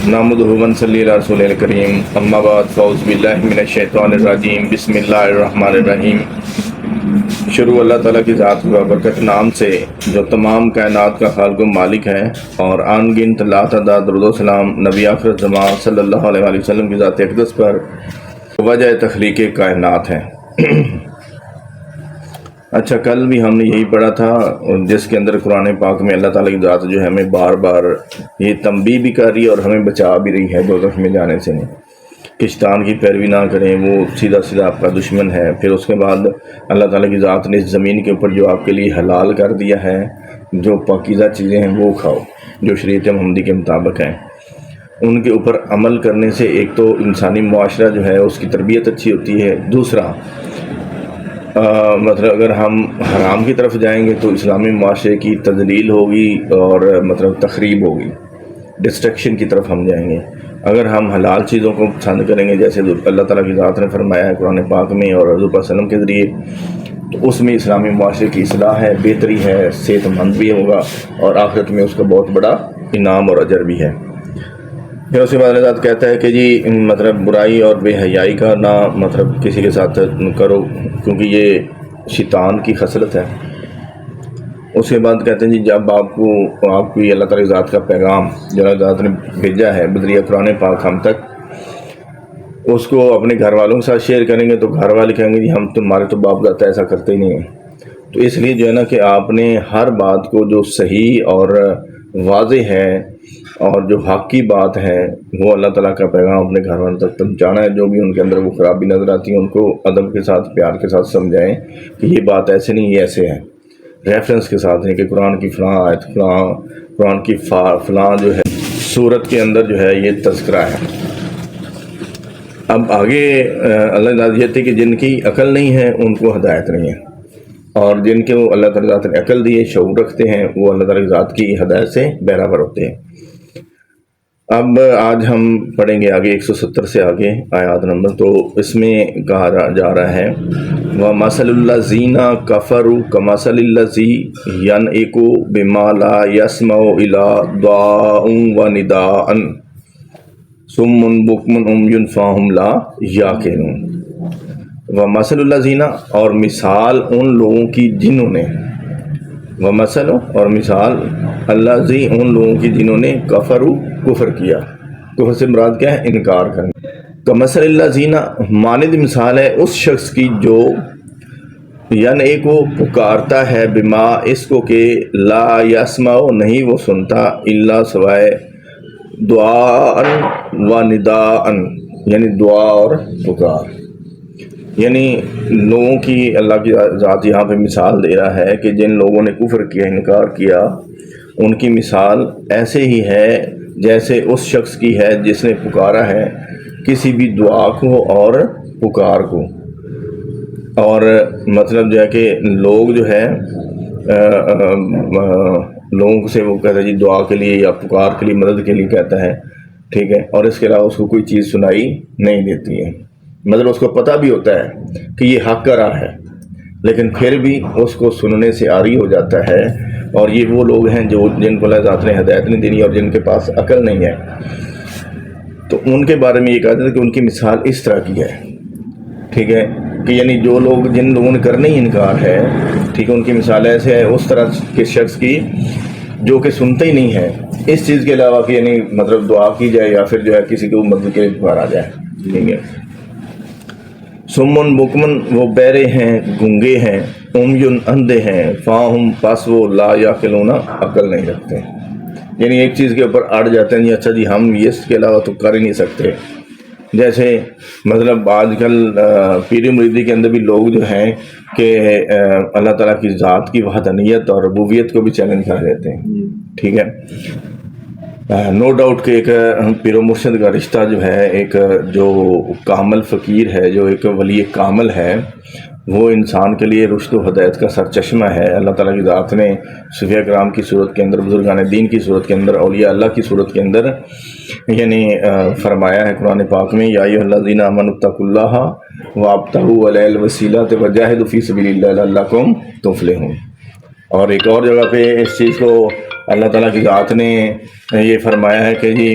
نحمدہ و نصلی علی رسول الکریم اما بعد فاعوذ باللہ من الشیطان الرجیم بسم اللہ الرحمن الرحیم۔ شروع اللہ تعالیٰ کی ذات و برکت نام سے جو تمام کائنات کا خالق و مالک ہے، اور ان گنت لا تعداد درود و سلام نبی آخر زمان صلی اللہ علیہ وآلہ وسلم کی ذات اقدس پر وجہ تخلیق کائنات ہے۔ اچھا، کل بھی ہم نے یہی پڑھا تھا جس کے اندر قرآن پاک میں اللہ تعالیٰ کی ذات جو ہے ہمیں بار بار یہ تنبیہ بھی کر رہی ہے اور ہمیں بچا بھی رہی ہے دوزخ میں جانے سے، کہ شیطان کی پیروی نہ کریں، وہ سیدھا سیدھا آپ کا دشمن ہے۔ پھر اس کے بعد اللہ تعالیٰ کی ذات نے اس زمین کے اوپر جو آپ کے لیے حلال کر دیا ہے، جو پاکیزہ چیزیں ہیں وہ کھاؤ جو شریعت محمدی کے مطابق ہیں، ان کے اوپر عمل کرنے سے ایک تو انسانی معاشرہ جو ہے اس کی تربیت اچھی ہوتی ہے، دوسرا مطلب اگر ہم حرام کی طرف جائیں گے تو اسلامی معاشرے کی تذلیل ہوگی اور مطلب تخریب ہوگی، ڈسٹرکشن کی طرف ہم جائیں گے۔ اگر ہم حلال چیزوں کو پسند کریں گے جیسے اللہ تعالیٰ کی ذات نے فرمایا ہے قرآن پاک میں اور حضور صلی اللہ علیہ وسلم کے ذریعے، تو اس میں اسلامی معاشرے کی اصلاح ہے، بہتری ہے، صحت مند بھی ہوگا اور آخرت میں اس کا بہت بڑا انعام اور اجر بھی ہے۔ پھر اس کے بعد اللہ تعالیٰ کہتا ہے کہ جی مطلب برائی اور بے حیائی کا نہ مطلب کسی کے ساتھ کرو، کیونکہ یہ شیطان کی خصلت ہے۔ اس کے بعد کہتے ہیں جی جب آپ کو اللہ تعالیٰ کی ذات کا پیغام جو اللہ ذات نے بھیجا ہے بذریعہ قرآن پاک ہم تک، اس کو اپنے گھر والوں کے ساتھ شیئر کریں گے تو گھر والے کہیں گے جی ہم تمہارے تو باپ دادا ایسا کرتے ہی نہیں ہیں۔ تو اس لیے جو ہے نا کہ آپ نے ہر بات کو جو صحیح اور واضح ہے اور جو حق کی بات ہے وہ اللہ تعالیٰ کا پیغام اپنے گھر والوں تک پہنچانا ہے۔ جو بھی ان کے اندر وہ خرابی نظر آتی ہیں ان کو ادب کے ساتھ پیار کے ساتھ سمجھائیں کہ یہ بات ایسے نہیں، یہ ایسے ہے، ریفرنس کے ساتھ نہیں کہ قرآن کی فلاں آیت فلاں، قرآن کی فلاں جو ہے سورت کے اندر جو ہے یہ تذکرہ ہے۔ اب آگے اللہ تعالیٰ یہ تھی کہ جن کی عقل نہیں ہے ان کو ہدایت نہیں ہے، اور جن کے وہ اللہ تعالیٰ نے عقل دی ہے، شعور رکھتے ہیں، وہ اللہ تعالیٰ کی ذات کی ہدایت سے بہرہ ہوتے ہیں۔ اب آج ہم پڑھیں گے آگے 170 سے آگے آیات نمبر، تو اس میں کہا جا رہا ہے وَمَثَلُ الَّذِينَ كَفَرُوا كَمَثَلِ الَّذِي يَنْعِقُ بِمَا لَا يَسْمَعُ إِلَّا دُعَاءً وَنِدَاءً صُمٌّ بُكْمٌ عُمْيٌ فَهُمْ لَا يَعْقِلُونَ۔ وَمَثَلُ الَّذِينَ، اور مثال ان لوگوں کی جنہوں نے، ومثل اور مثال، الذی ان لوگوں کی جنہوں نے کفروا کفر کیا، کفر سے مراد کیا ہے؟ انکار کرنا۔ کمثل الذین، مانند مثال ہے اس شخص کی جو یعنی کو پکارتا ہے، بما اس کو کہ لا یسمع نہیں وہ سنتا، الا سوائے دعاء و نداء، یعنی دعا اور پکار۔ یعنی لوگوں کی اللہ کی ذات یہاں پہ مثال دے رہا ہے کہ جن لوگوں نے کفر کیا، انکار کیا، ان کی مثال ایسے ہی ہے جیسے اس شخص کی ہے جس نے پکارا ہے کسی بھی دعا کو اور پکار کو۔ اور مطلب جو ہے کہ لوگ جو ہے لوگوں سے وہ کہتا ہے جی دعا کے لیے یا پکار کے لیے، مدد کے لیے کہتا ہے، ٹھیک ہے، اور اس کے علاوہ اس کو کوئی چیز سنائی نہیں دیتی ہے۔ مطلب اس کو پتہ بھی ہوتا ہے کہ یہ حق کا راہ ہے، لیکن پھر بھی اس کو سننے سے عاری ہو جاتا ہے۔ اور یہ وہ لوگ ہیں جن کو اللہ ذات نے ہدایت نہیں دینی اور جن کے پاس عقل نہیں ہے، تو ان کے بارے میں یہ کہا جاتا ہے کہ ان کی مثال اس طرح کی ہے، ٹھیک ہے، کہ یعنی جو لوگ جن لوگوں نے کرنے ہی انکار ہے، ٹھیک ہے، ان کی مثال ایسے ہے اس طرح کے شخص کی جو کہ سنتا ہی نہیں ہے اس چیز کے علاوہ کہ یعنی مطلب دعا کی جائے یا پھر جو ہے کسی کو مدد کے لیے پکارا جائے، ٹھیک ہے۔ سمن بکمن، وہ بہرے ہیں، گونگے ہیں، عمیٌ اندھے ہیں، فاہم پس وہ لا یعقلون عقل نہیں رکھتے، یعنی ایک چیز کے اوپر اڑ جاتے ہیں، اچھا جی ہم اس کے علاوہ تو کر ہی نہیں سکتے۔ جیسے مطلب آج کل پیری مریدی کے اندر بھی لوگ جو ہیں کہ اللہ تعالیٰ کی ذات کی وحدانیت اور ربوبیت کو بھی چیلنج کر دیتے ہیں، ٹھیک ہے۔ نو ڈاؤٹ کہ ایک پیر و مرشد کا رشتہ جو ہے، ایک جو کامل فقیر ہے، جو ایک ولی کامل ہے، وہ انسان کے لیے رشد و ہدایت کا سرچشمہ ہے۔ اللہ تعالیٰ کی ذات نے صوفیاء کرام کی صورت کے اندر، بزرگان دین کی صورت کے اندر، اولیاء اللہ کی صورت کے اندر یعنی فرمایا ہے قرآن پاک میں، یا ایھا الذین آمنوا اتقوا اللہ وابتغوا الیہ الوسیلۃ وجاہدوا فی سبیل اللہ لعلکم تفلحون۔ اور ایک اور جگہ پہ اس چیز کو اللہ تعالیٰ کی ذات نے یہ فرمایا ہے کہ جی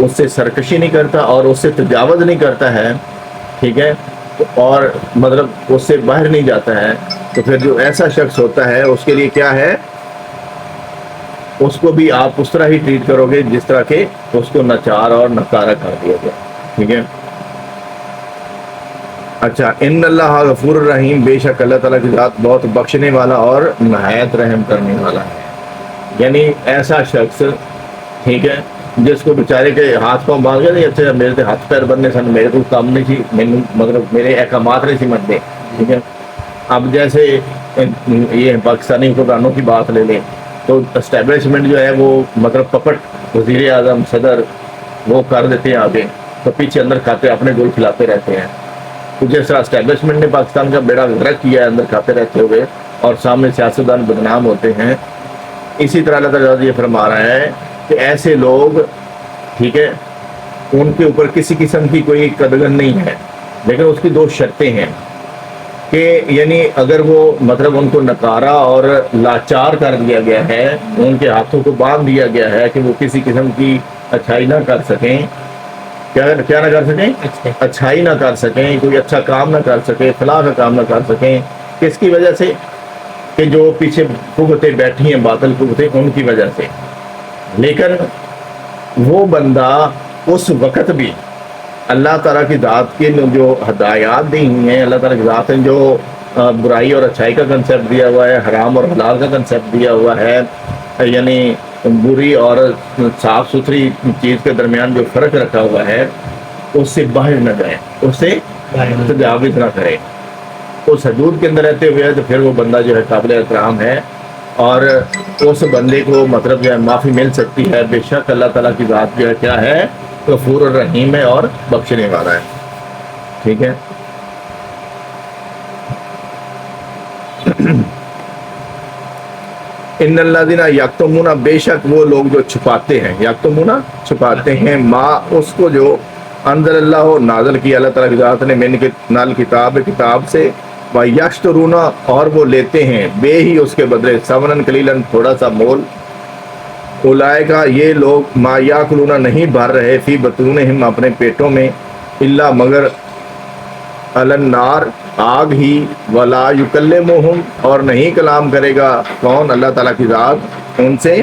اس سے سرکشی نہیں کرتا اور اس سے تجاوز نہیں کرتا ہے، ٹھیک ہے، اور مطلب اس سے باہر نہیں جاتا ہے، تو پھر جو ایسا شخص ہوتا ہے اس کے لیے کیا ہے، اس کو بھی آپ اس طرح ہی ٹریٹ کرو گے جس طرح کہ اس کو ناچار اور نکارا کر دیا گیا، ٹھیک ہے۔ اچھا، ان اللہ غفور الرحیم، بے شک اللہ تعالیٰ کی ذات بہت بخشنے والا اور نہایت رحم کرنے والا ہے۔ یعنی ایسا شخص، ٹھیک ہے، جس کو بیچارے کے ہاتھ پاؤں باندھ گئے، اچھا میرے سے ہاتھ پیر بننے سن، میرے کو کام نہیں سی، مطلب میرے احکامات نہیں سی منتے، ٹھیک ہے۔ اب جیسے یہ پاکستانی حکمرانوں کی بات لے لیں تو اسٹیبلشمنٹ جو ہے وہ مطلب پپٹ وزیر اعظم صدر وہ کر دیتے ہیں آگے، تو پیچھے اندر کھاتے اپنے گول کھلاتے رہتے ہیں۔ تو جس طرح اسٹیبلشمنٹ نے پاکستان کا بیڑا غرق کیا ہے اندر کھاتے رہتے ہوئے، اور سامنے سیاستدان بدنام ہوتے ہیں، اسی طرح اللہ تعالیٰ یہ فرما رہا ہے کہ ایسے لوگ، ٹھیک ہے، ان کے اوپر کسی قسم کی کوئی قدغن نہیں ہے، لیکن اس کی دو شرطیں ہیں کہ یعنی اگر وہ مطلب ان کو نکارا اور لاچار کر دیا گیا ہے، ان کے ہاتھوں کو باندھ دیا گیا ہے کہ وہ کسی قسم کی اچھائی نہ کر سکیں، کیا نہ کر سکیں، اچھائی نہ کر سکیں، کوئی اچھا کام نہ کر سکیں، فلاح کا کام نہ کر سکیں، کس کی وجہ سے، کہ جو پیچھے قوتیں بیٹھی ہیں، باطل قوتیں، ان کی وجہ سے۔ لیکن وہ بندہ اس وقت بھی اللہ تعالیٰ کی ذات کے جو ہدایات دی ہوئی ہیں، اللہ تعالیٰ کی ذات نے جو برائی اور اچھائی کا کنسیپٹ دیا ہوا ہے، حرام اور حلال کا کنسیپٹ دیا ہوا ہے، یعنی بری اور صاف ستھری چیز کے درمیان جو فرق رکھا ہوا ہے، اس سے باہر نہ جائے، اس سے تجاوز نہ کرے، اس حدود کے اندر رہتے ہوئے، تو پھر وہ بندہ جو ہے قابل احترام ہے، اور اس بندے کو مطلب جو ہے معافی مل سکتی ہے۔ بے شک اللہ تعالیٰ کی ذات جو ہے کیا ہے، غفور الرحیم ہے اور بخشنے والا ہے، ٹھیک ہے۔ ان الذین یکتمون، بے شک وہ لوگ جو چھپاتے ہیں، یکتمون چھپاتے ہیں، ما اس کو جو انزل اللہ نازل کیا اللہ تعالیٰ کی ذات نے، من نال کتاب کتاب سے، وَيَشْتَرُونَ اور وہ لیتے ہیں بے ہی اس کے بدلے، ثمنًا قلیلاً تھوڑا سا مول، اولئک یہ لوگ ما یاکلون نہیں بھر رہے، فی بطونہم اپنے پیٹوں میں، الا مگر علی النار آگ ہی، ولا یکلمہم اور نہیں کلام کرے گا کون، اللہ تعالیٰ کی ذات ان سے،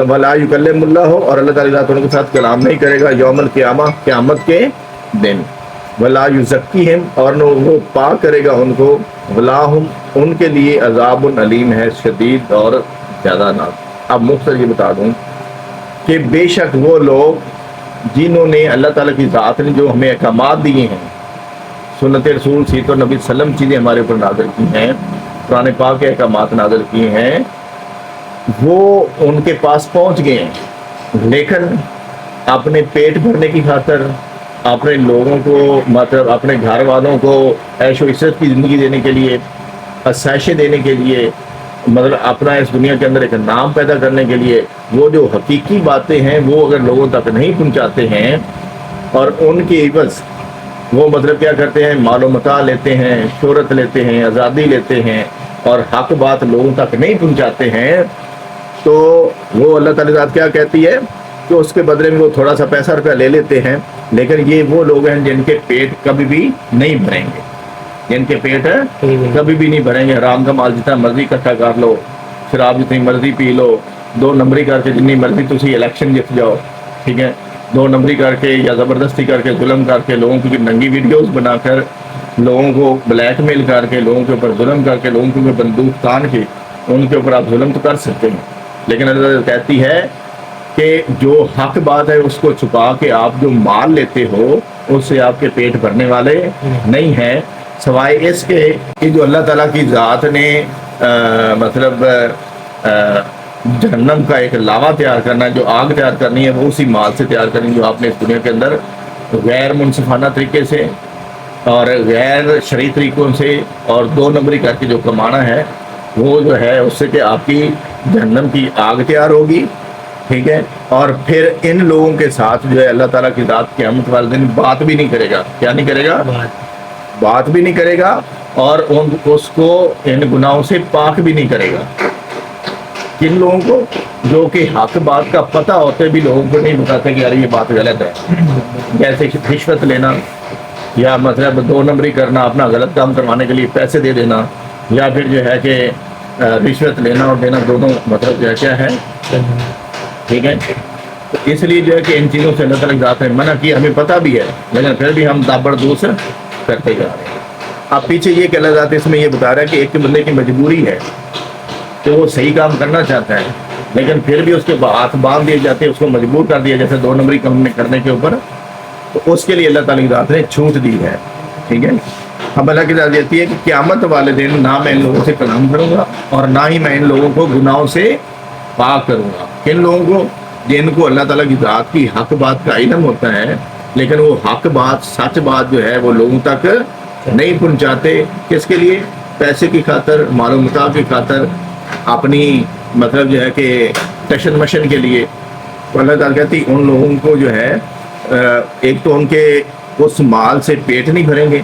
ولا یکلم اللہ اور اللہ تعالیٰ کی ذات ان کے ساتھ کلام نہیں کرے گا، یوم القیامہ قیامت کے دن، ولا یزکیہم اور نہ وہ پاک کرے گا ان کو، ولاہم ان کے لیے عذاب علیم ہے شدید اور زیادہ ناک۔ اب مختصر یہ بتا دوں کہ بے شک وہ لوگ جنہوں نے اللہ تعالیٰ کی ذات نے جو ہمیں احکامات دیے ہیں، سنت رسول سیرت النبی صلی اللہ علیہ وسلم چیزیں ہمارے اوپر نازل کی ہیں، قرآن پاک کے احکامات نازل کیے ہیں، وہ ان کے پاس پہنچ گئے ہیں، لیکن اپنے پیٹ بھرنے کی خاطر، اپنے لوگوں کو مطلب اپنے گھر والوں کو عیش و عشرت کی زندگی دینے کے لیے، آسائشیں دینے کے لیے، مطلب اپنا اس دنیا کے اندر ایک نام پیدا کرنے کے لیے، وہ جو حقیقی باتیں ہیں وہ اگر لوگوں تک نہیں پہنچاتے ہیں، اور ان کی عوض وہ مطلب کیا کرتے ہیں، مال و متاع لیتے ہیں، شہرت لیتے ہیں، آزادی لیتے ہیں، اور حق بات لوگوں تک نہیں پہنچاتے ہیں، تو وہ اللہ تعالیٰ ذات کیا کہتی ہے کہ اس کے بدلے میں وہ تھوڑا سا پیسہ روپیہ لے لیتے ہیں، لیکن یہ وہ لوگ ہیں جن کے پیٹ کبھی بھی نہیں بھریں گے، جن کے پیٹ کبھی بھی نہیں بھریں گے۔ حرام کا مال جتنا مرضی اکٹھا کر لو، شراب جتنی مرضی پی لو، 2 نمبری کر کے جتنی مرضی تسی الیکشن جیت جاؤ، ٹھیک ہے، 2 نمبری کر کے یا زبردستی کر کے ظلم کر کے، لوگوں کی ننگی ویڈیوز بنا کر، لوگوں کو بلیک میل کر کے، لوگوں کے اوپر ظلم کر کے، لوگوں کے اوپر بندوق تان کے ان کے اوپر آپ ظلم تو کر سکتے ہیں، لیکن اللہ کہتی ہے کہ جو حق بات ہے اس کو چھپا کے آپ جو مال لیتے ہو اس سے آپ کے پیٹ بھرنے والے نہیں ہیں، سوائے اس کے کہ جو اللہ تعالیٰ کی ذات نے مطلب جہنم کا ایک لاوا تیار کرنا ہے، جو آگ تیار کرنی ہے وہ اسی مال سے تیار کرنی ہے جو آپ نے اس دنیا کے اندر غیر منصفانہ طریقے سے اور غیر شرعی طریقوں سے اور 2 نمبری کر کے جو کمانا ہے، وہ جو ہے اس سے کہ آپ کی جہنم کی آگ تیار ہوگی، ٹھیک ہے، اور پھر ان لوگوں کے ساتھ جو ہے اللہ تعالیٰ کی ذات قیامت والے دن بات بھی نہیں کرے گا، کیا نہیں کرے گا، بات بھی نہیں کرے گا، اور اس کو ان گناہوں سے پاک بھی نہیں کرے گا۔ کن لوگوں کو؟ جو کہ حق بات کا پتہ ہوتے بھی لوگوں کو نہیں بتاتے کہ یار یہ بات غلط ہے، جیسے رشوت لینا یا مطلب 2 نمبری کرنا، اپنا غلط کام کروانے کے لیے پیسے دے دینا، یا پھر جو ہے کہ رشوت لینا اور دینا دونوں مطلب جو ہے کیا ہے، ٹھیک ہے. تو اس لیے جو ہے کہ ان چیزوں سے اللہ تعالیٰ کی ذات نے منع کیا، ہمیں پتہ بھی ہے لیکن پھر بھی ہم دابردوس کرتے جا رہے ہیں. اب پیچھے یہ کہ اللہ ذات اس میں یہ بتا رہا ہے کہ ایک بندے کی مجبوری ہے کہ وہ صحیح کام کرنا چاہتا ہے لیکن پھر بھی اس کے ہاتھ باندھ دیے جاتے ہیں، اس کو مجبور کر دیا جیسے 2 نمبری کام کرنے کے اوپر، تو اس کے لیے اللہ تعالیٰ کی ذات نے چھوٹ دی ہے. ٹھیک ہے. اب اللہ کی ذات دیتی ہے کہ قیامت والے دن نہ میں ان لوگوں سے کلام کروں گا اور نہ ہی میں ان لوگوں کو گناہوں سے پاک کروں گا. کن لوگوں کو؟ جن کو اللہ تعالیٰ کی ذات کی حق بات کا علم ہوتا ہے لیکن وہ حق بات، سچ بات جو ہے وہ لوگوں تک نہیں پہنچاتے. کس کے لیے؟ پیسے کی خاطر، مال و متاع کی خاطر، اپنی مطلب جو ہے کہ ٹشن مشن کے لیے. تو اللہ تعالیٰ کہتی ان لوگوں کو جو ہے ایک تو ان کے اس مال سے پیٹ نہیں بھریں گے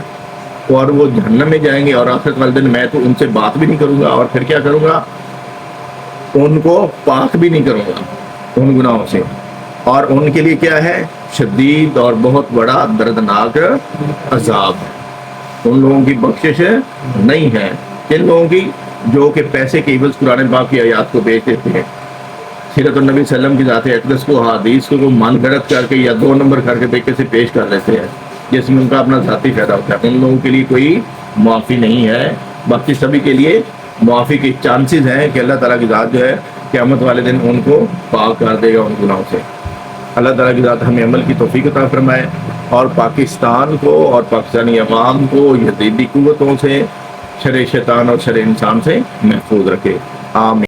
اور وہ جہنم میں جائیں گے، اور آخرت والے دن میں تو ان سے بات بھی نہیں کروں گا اور پھر کیا کروں گا، ان کو پاک بھی نہیں کروں گا ان گناہوں سے. اور ان کے لیے کیا ہے؟ شدید اور بہت بڑا دردناک عذاب. ان لوگوں کی بخشش نہیں ہے. کن لوگوں کی؟ جو کہ پیسے کے عوض قرآن پاک کی آیات کو بیچ دیتے ہیں، سیرت النبی صلی اللہ علیہ وسلم کی ذات اقدس کو، حدیث کو من گڑت کر کے یا 2 نمبر کر کے طریقے سے پیش کر دیتے ہیں جس میں ان کا اپنا ذاتی فائدہ ہوتا ہے. ان لوگوں کے لیے کوئی معافی نہیں ہے. باقی سبھی کے لیے معافی کے چانسز ہیں کہ اللہ تعالیٰ کی ذات جو ہے قیامت والے دن ان کو پاک کر دے گا ان گناہوں سے. اللہ تعالیٰ کی ذات ہمیں عمل کی توفیق عطا فرمائے اور پاکستان کو اور پاکستانی عوام کو یزیدی قوتوں سے، شر شیطان اور شر انسان سے محفوظ رکھے. آمین.